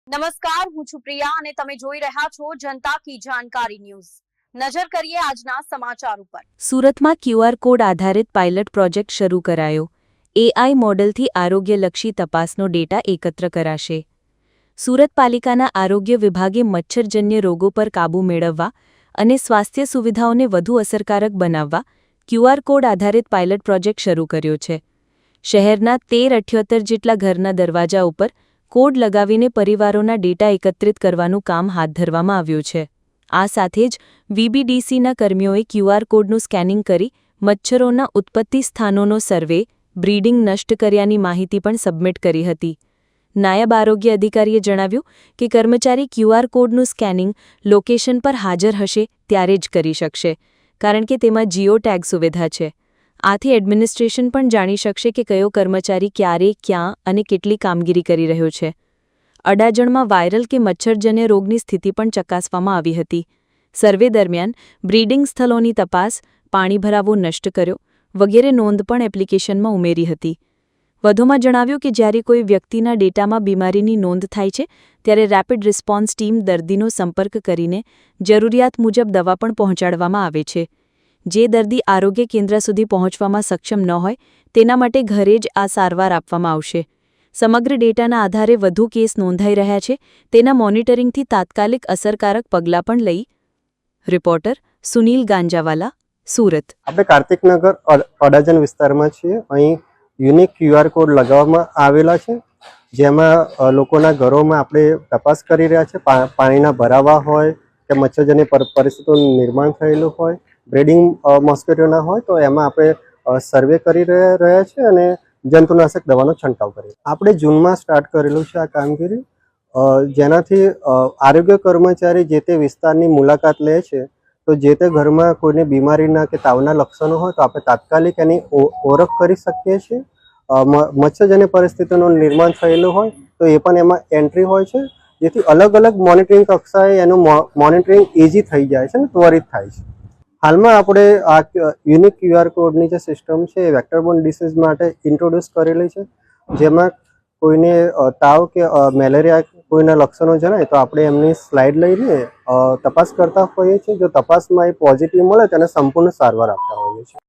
નમસ્કાર, હું છું પ્રિયા અને તમે જોઈ રહ્યા છો જનતા કી જાણકારી ન્યૂઝ। નજર કરીએ આજના સમાચાર ઉપર। સુરતમાં ક્યુઆર કોડ આધારિત પાયલટ પ્રોજેક્ટ શરૂ કરાયો। એઆઈ મોડલથી આરોગ્યલક્ષી તપાસનો ડેટા એકત્ર કરાશે। સુરત પાલિકાના આરોગ્ય વિભાગે મચ્છરજન્ય રોગો પર કાબૂ મેળવવા અને સ્વાસ્થ્ય સુવિધાઓને વધુ અસરકારક બનાવવા ક્યુઆર કોડ આધારિત પાયલટ પ્રોજેક્ટ શરૂ કર્યો છે। શહેરના 1378 જેટલા ઘરના દરવાજા ઉપર કોડ લગાવીને પરિવારોના ડેટા એકત્રિત કરવાનું કામ હાથ ધરવામાં આવ્યું છે। આ સાથે જ વીબીડીસીના કર્મીઓએ ક્યુઆર કોડનું સ્કેનિંગ કરી મચ્છરોના ઉત્પત્તિ સ્થાનોનો સર્વે, બ્રીડિંગ નષ્ટ કર્યાની માહિતી પણ સબમિટ કરી હતી। નાયબ આરોગ્ય અધિકારીએ જણાવ્યું કે કર્મચારી ક્યુઆર કોડનું સ્કેનિંગ લોકેશન પર હાજર હશે ત્યારે જ કરી શકશે, કારણ કે તેમાં જીઓ ટેગ સુવિધા છે। આથી એડમિનિસ્ટ્રેશન પણ જાણી શકશે કે કયો કર્મચારી ક્યારે, ક્યાં અને કેટલી કામગીરી કરી રહ્યો છે। અડાજણમાં વાયરલ કે મચ્છરજન્ય રોગની સ્થિતિ પણ ચકાસવામાં આવી હતી। સર્વે દરમિયાન બ્રીડિંગ સ્થળોની તપાસ, પાણી ભરાવો નષ્ટ કર્યો વગેરે નોંધ પણ એપ્લિકેશનમાં ઉમેરી હતી। વધુમાં જણાવ્યું કે જ્યારે કોઈ વ્યક્તિના ડેટામાં બીમારીની નોંધ થાય છે ત્યારે રેપિડ રિસ્પોન્સ ટીમ દર્દીનો સંપર્ક કરીને જરૂરિયાત મુજબ દવા પણ પહોંચાડવામાં આવે છે। જે દર્દી આરોગ્ય કેન્દ્ર સુધી પહોંચવામાં સક્ષમ ન હોય તેના માટે ઘરે જ આ સારવાર આપવામાં આવશે। સમગ્ર ડેટાના આધારે વધુ કેસ નોંધાઈ રહ્યા છે તેના મોનિટરિંગથી તાત્કાલિક અસરકારક પગલાં પણ લઈ। રિપોર્ટર સુનિલ ગાંજાવાલા, સુરત। આપણે કાર્તિકનગર અડાજણ વિસ્તારમાં છીએ। અહીં યુનિક ક્યુઆર કોડ લગાવવામાં આવેલા છે, જેમાં લોકોના ઘરોમાં આપણે તપાસ કરી રહ્યા છે। પાણીના ભરાવા હોય કે મચ્છરજન્ય પરિસ્થિતિનું નિર્માણ થયેલું હોય, બ્રીડિંગ મોસ્કિટોના હોય તો એમાં આપણે સર્વે કરી રહ્યા છે અને જંતુનાશક દવાનો છંટકાવ કરીએ। આપણે જૂનમાં સ્ટાર્ટ કરેલું છે આ કામગીરી, જેનાથી આરોગ્ય કર્મચારી જે તે વિસ્તારની મુલાકાત લે છે તો જે તે ઘરમાં કોઈને બીમારીના કે તાવના લક્ષણો હોય તો આપણે તાત્કાલિક એની ઓળખ કરી શકીએ છીએ। મચ્છરજન્ય પરિસ્થિતિનું નિર્માણ થયેલું હોય તો એ પણ એમાં એન્ટ્રી હોય છે, જેથી અલગ અલગ મોનિટરિંગ કક્ષાએ એનું મોનિટરિંગ ઇઝી થઈ જાય છે અને ત્વરિત થાય છે। હાલમાં આપણે આ યુનિક ક્યુઆર કોડની જે સિસ્ટમ છે એ વેક્ટરબોર્ન ડિસીઝ માટે ઇન્ટ્રોડ્યુસ કરેલી છે, જેમાં કોઈને તાવ કે મેલેરિયા કોઈના લક્ષણો જણાય તો આપણે એમની સ્લાઇડ લઈને તપાસ કરતા હોઈએ છીએ। જો તપાસમાં એ પોઝિટિવ મળે તેને સંપૂર્ણ સારવાર આપતા હોઈએ છીએ।